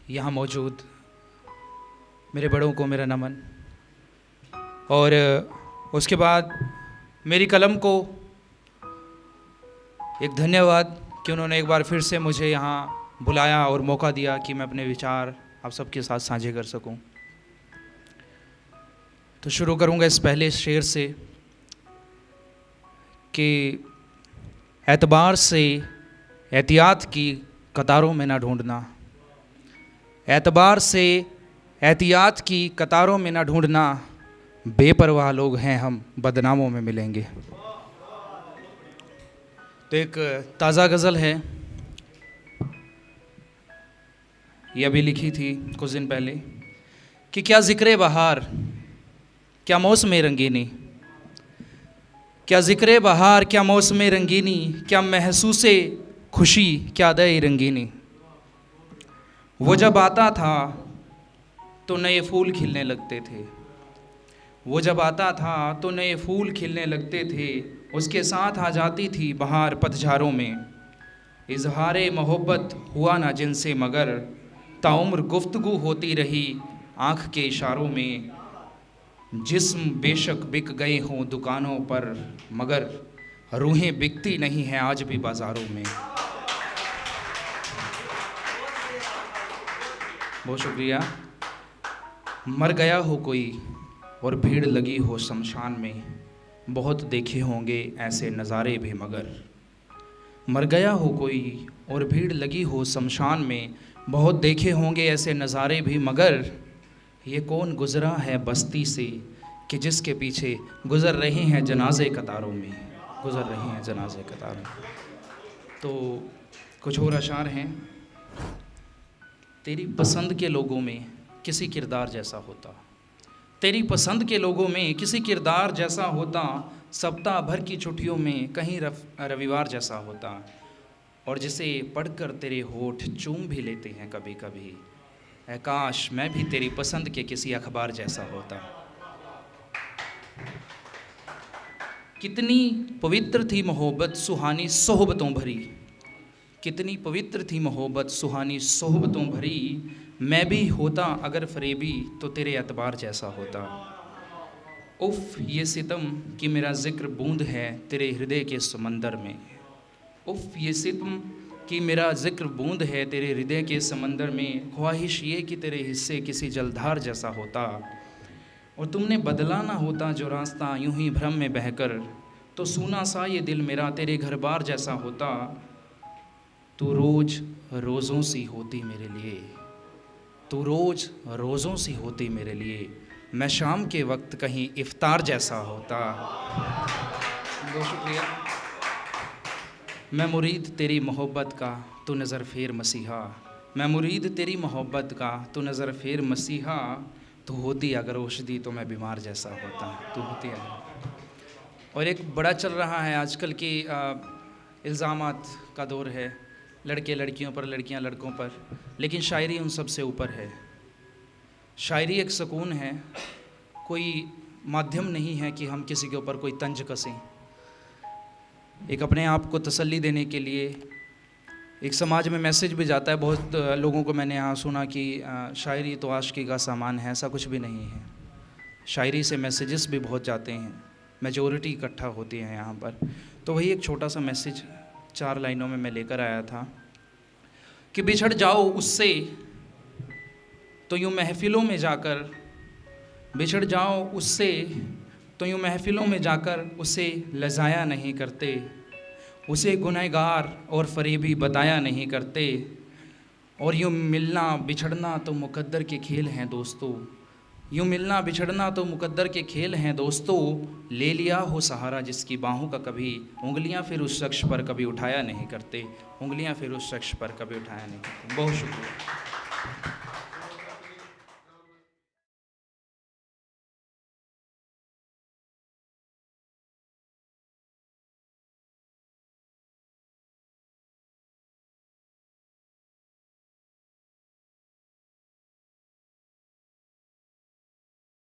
यहाँ मौजूद मेरे बड़ों को मेरा नमन, और उसके बाद मेरी कलम को एक धन्यवाद कि उन्होंने एक बार फिर से मुझे यहाँ बुलाया और मौका दिया कि मैं अपने विचार आप सबके साथ साझे कर सकूं। तो शुरू करूंगा इस पहले शेर से कि एतबार से एहतियात की कतारों में ना ढूंढना, एतबार से एहतियात की कतारों में ना ढूंढना, बेपरवाह लोग हैं हम बदनामों में मिलेंगे। तो एक ताज़ा गज़ल है, ये अभी लिखी थी कुछ दिन पहले कि क्या ज़िक्र बहार, क्या मौसम रंगीनी, क्या ज़िक्र बहार, क्या मौसम रंगीनी, क्या महसूस खुशी, क्या दए रंगीनी। वो जब आता था तो नए फूल खिलने लगते थे, वो जब आता था तो नए फूल खिलने लगते थे, उसके साथ आ जाती थी बहार पतझारों में। इजहारे मोहब्बत हुआ ना जिनसे मगर ताउम्र गुफ्तगू होती रही आँख के इशारों में। जिस्म बेशक बिक गए हों दुकानों पर मगर रूहें बिकती नहीं हैं आज भी बाज़ारों में। बहुत शुक्रिया। मर गया हो कोई और भीड़ लगी हो शमशान में, बहुत देखे होंगे ऐसे नज़ारे भी मगर। मर गया हो कोई और भीड़ लगी हो शमशान में, बहुत देखे होंगे ऐसे नज़ारे भी मगर। ये कौन गुज़रा है बस्ती से कि जिसके पीछे गुज़र रहे हैं जनाजे कतारों में, गुज़र रहे हैं जनाजे कतारों में। तो कुछ और अशार हैं। तेरी पसंद के लोगों में किसी किरदार जैसा होता, तेरी पसंद के लोगों में किसी किरदार जैसा होता, सप्ताह भर की छुट्टियों में कहीं रविवार जैसा होता, और जिसे पढ़कर तेरे होठ चूम भी लेते हैं कभी कभी, ऐ काश मैं भी तेरी पसंद के किसी अखबार जैसा होता। कितनी पवित्र थी मोहब्बत सुहानी सोहबतों भरी, कितनी पवित्र थी मोहब्बत सुहानी सोहबतों भरी, मैं भी होता अगर फरेबी तो तेरे एतबार जैसा होता। उफ़ ये सितम कि मेरा ज़िक्र बूंद है तेरे हृदय के समंदर में, उफ़ ये सितम कि मेरा ज़िक्र बूंद है तेरे हृदय के समंदर में। ख्वाहिश ये कि तेरे हिस्से किसी जलधार जैसा होता, और तुमने बदला ना होता जो रास्ता यूं ही भ्रम में बहकर, तो सूना सा ये दिल मेरा तेरे घर बार जैसा होता। तू रोज़ रोज़ों सी होती मेरे लिए, तू रोज़ रोज़ों सी होती मेरे लिए, मैं शाम के वक्त कहीं इफ्तार जैसा होता। बहुत शुक्रिया। मैं मुरीद तेरी मोहब्बत का तू नज़र फेर मसीहा, मैं मुरीद तेरी मोहब्बत का तू नज़र फेर मसीहा, तू होती अगर औषधि तो मैं बीमार जैसा होता, तू होती अगर। और एक बड़ा चल रहा है आजकल की इल्ज़ामात का दौर है, लड़के लड़कियों पर, लड़कियां लड़कों पर, लेकिन शायरी उन सब से ऊपर है। शायरी एक सुकून है, कोई माध्यम नहीं है कि हम किसी के ऊपर कोई तंज कसें। एक अपने आप को तसल्ली देने के लिए एक समाज में मैसेज भी जाता है। बहुत लोगों को मैंने यहाँ सुना कि शायरी तो आशिकी का सामान है, ऐसा कुछ भी नहीं है। शायरी से मैसेजेस भी बहुत जाते हैं, मेजॉरिटी इकट्ठा होती है यहाँ पर। तो वही एक छोटा सा मैसेज 4 लाइनों में मैं लेकर आया था कि बिछड़ जाओ उससे तो यूँ महफ़िलों में जाकर, बिछड़ जाओ उससे तो यूँ महफ़िलों में जाकर उसे लजाया नहीं करते, उसे गुनहगार और फरेबी बताया नहीं करते। और यूँ मिलना बिछड़ना तो मुकद्दर के खेल हैं दोस्तों, यूँ मिलना बिछड़ना तो मुकद्दर के खेल हैं दोस्तों। ले लिया हो सहारा जिसकी बाहों का कभी, उंगलियां फिर उस शख्स पर कभी उठाया नहीं करते, उंगलियां फिर उस शख्स पर कभी उठाया नहीं करते। बहुत शुक्रिया।